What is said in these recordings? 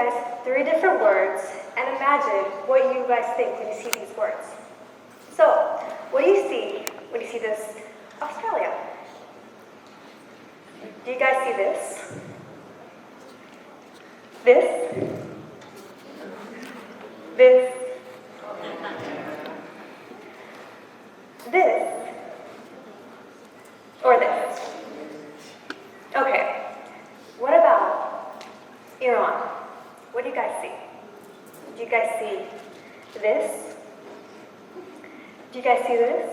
guys 3 different words and imagine what you guys think when you see these words. So, what do you see when you see this Australia? Do you guys see this? This? This? This? Or this? Okay. What about Iran? What do you guys see? Do you guys see this? Do you guys see this?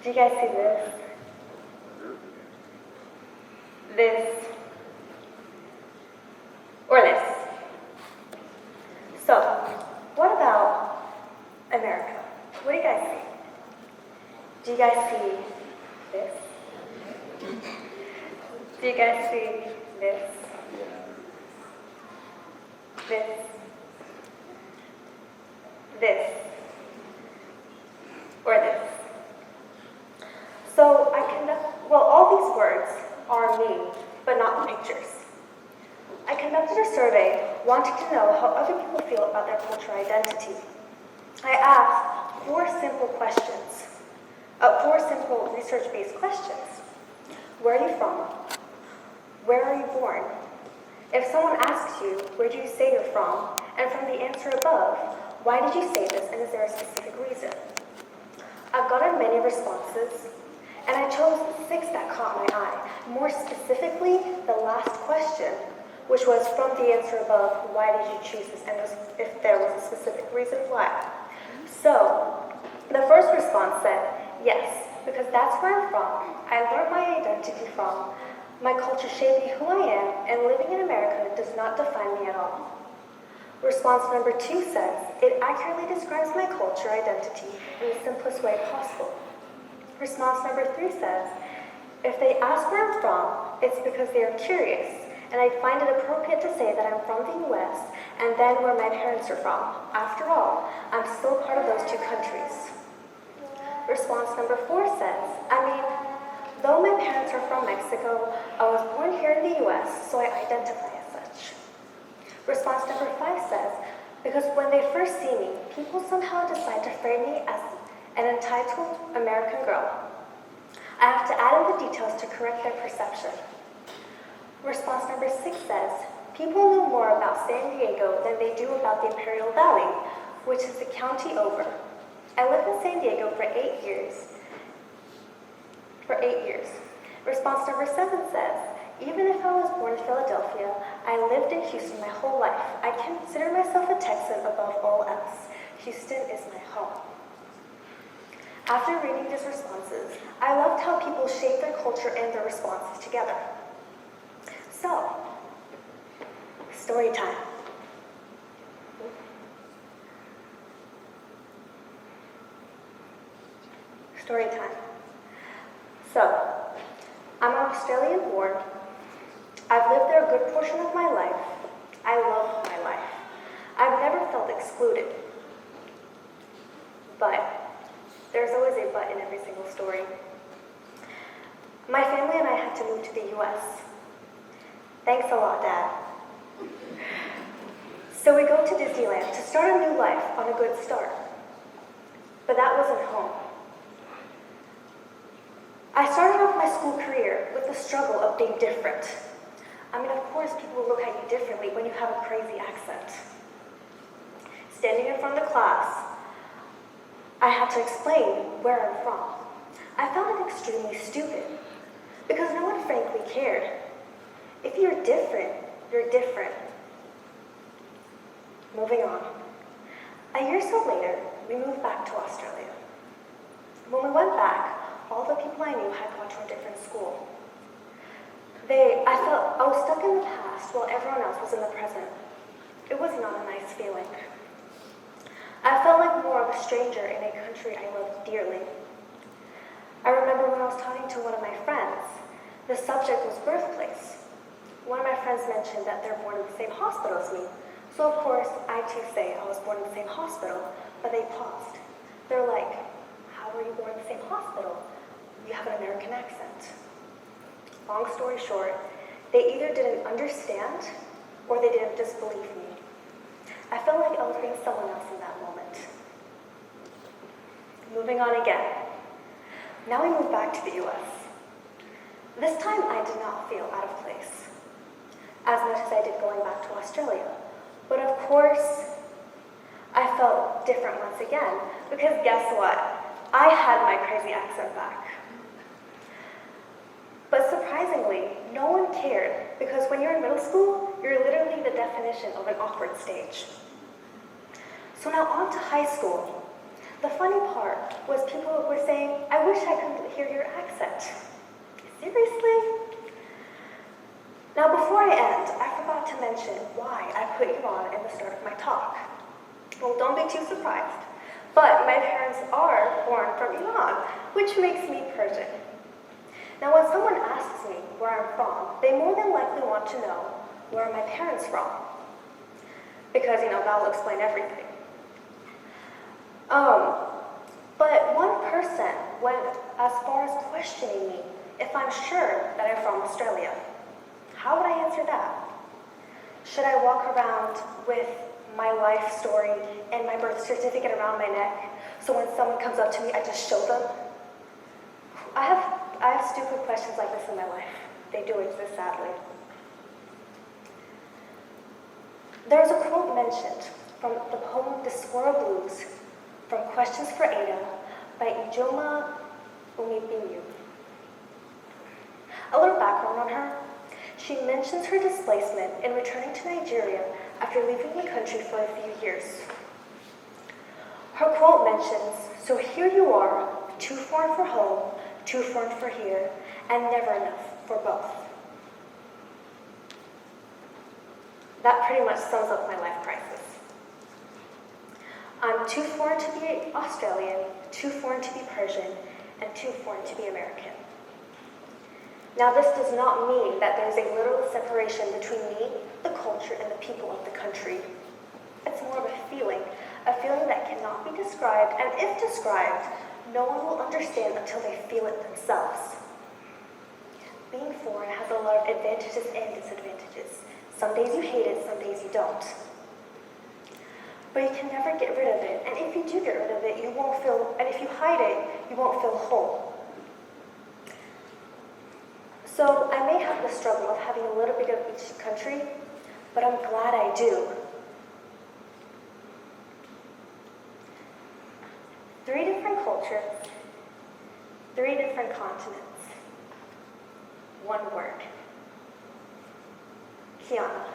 Do you guys see this? This? Or this? So, what about America? What do you guys see? Do you guys see this? Do you guys see this? This? This? Or this? So all these words are me, but not the pictures. I conducted a survey wanting to know how other people feel about their cultural identity. I asked 4 simple research-based questions. Where are you from? Where are you born? If someone asks you, where do you say you're from? And from the answer above, why did you say this and is there a specific reason? I've gotten many responses, and I chose 6 that caught my eye. More specifically, the last question, which was from the answer above, why did you choose this and if there was a specific reason why. So, the first response said, yes, because that's where I'm from. I learned my identity from. My culture shaped me who I am, and living in America does not define me at all. Response number 2 says, it accurately describes my culture identity in the simplest way possible. Response number 3 says, if they ask where I'm from, it's because they are curious, and I find it appropriate to say that I'm from the US and then where my parents are from. After all, I'm still part of those 2 countries. Response number 4 says, though my parents are from Mexico, I was born here in the US, so I identify as such. Response number 5 says, because when they first see me, people somehow decide to frame me as an entitled American girl. I have to add in the details to correct their perception. Response number 6 says, people know more about San Diego than they do about the Imperial Valley, which is the county over. I lived in San Diego for 8 years. Response number 7 says, even if I was born in Philadelphia, I lived in Houston my whole life. I consider myself a Texan above all else. Houston is my home. After reading these responses, I loved how people shape their culture and their responses together. So, story time. Story time. So, I'm Australian born. I've lived there a good portion of my life. I love my life. I've never felt excluded. But there's always a but in every single story. My family and I had to move to the US. Thanks a lot, Dad. So we go to Disneyland to start a new life on a good start. But that wasn't home. I started off my school career with the struggle of being different. Of course, people will look at you differently when you have a crazy accent. Standing in front of the class, I had to explain where I'm from. I found it extremely stupid, because no one frankly cared. If you're different, you're different. Moving on. A year or so later, we moved back to Australia. When we went back, all the people I knew had gone to a different school. I felt I was stuck in the past while everyone else was in the present. It was not a nice feeling. I felt like more of a stranger in a country I loved dearly. I remember when I was talking to one of my friends, the subject was birthplace. One of my friends mentioned that they're born in the same hospital as me. So of course, I too say I was born in the same hospital, but they paused. They're like, how were you born in the same hospital? You have an American accent. Long story short, they either didn't understand or they didn't disbelieve me. I felt like I was being someone else in that moment. Moving on again. Now we move back to the US. This time I did not feel out of place, as much as I did going back to Australia. But of course, I felt different once again, because guess what? I had my crazy accent back. But surprisingly, no one cared, because when you're in middle school, you're literally the definition of an awkward stage. So now on to high school. The funny part was people were saying, I wish I could hear your accent. Seriously? Now before I end, I forgot to mention why I put Iran in the start of my talk. Well, don't be too surprised, but my parents are born from Iran, which makes me Persian. Now when someone asks me where I'm from, they more than likely want to know where are my parents from, because that will explain everything. But one person went as far as questioning me if I'm sure that I'm from Australia. How would I answer that? Should I walk around with my life story and my birth certificate around my neck, so when someone comes up to me, I just show them? I have stupid questions like this in my life. They do exist, sadly. There's a quote mentioned from the poem The Squirrel Blues from Questions for Ada by Ijoma Umibinyu. A little background on her. She mentions her displacement in returning to Nigeria after leaving the country for a few years. Her quote mentions, "So here you are, too foreign for home, too foreign for here, and never enough for both." That pretty much sums up my life crisis. I'm too foreign to be Australian, too foreign to be Persian, and too foreign to be American. Now, this does not mean that there's a literal separation between me, the culture, and the people of the country. It's more of a feeling that cannot be described, and if described, no one will understand until they feel it themselves. Being foreign has a lot of advantages and disadvantages. Some days you hate it, some days you don't. But you can never get rid of it, and if you do get rid of it, and if you hide it, you won't feel whole. So I may have the struggle of having a little bit of each country, but I'm glad I do. 3 different cultures, 3 different continents, 1 word. Kiana.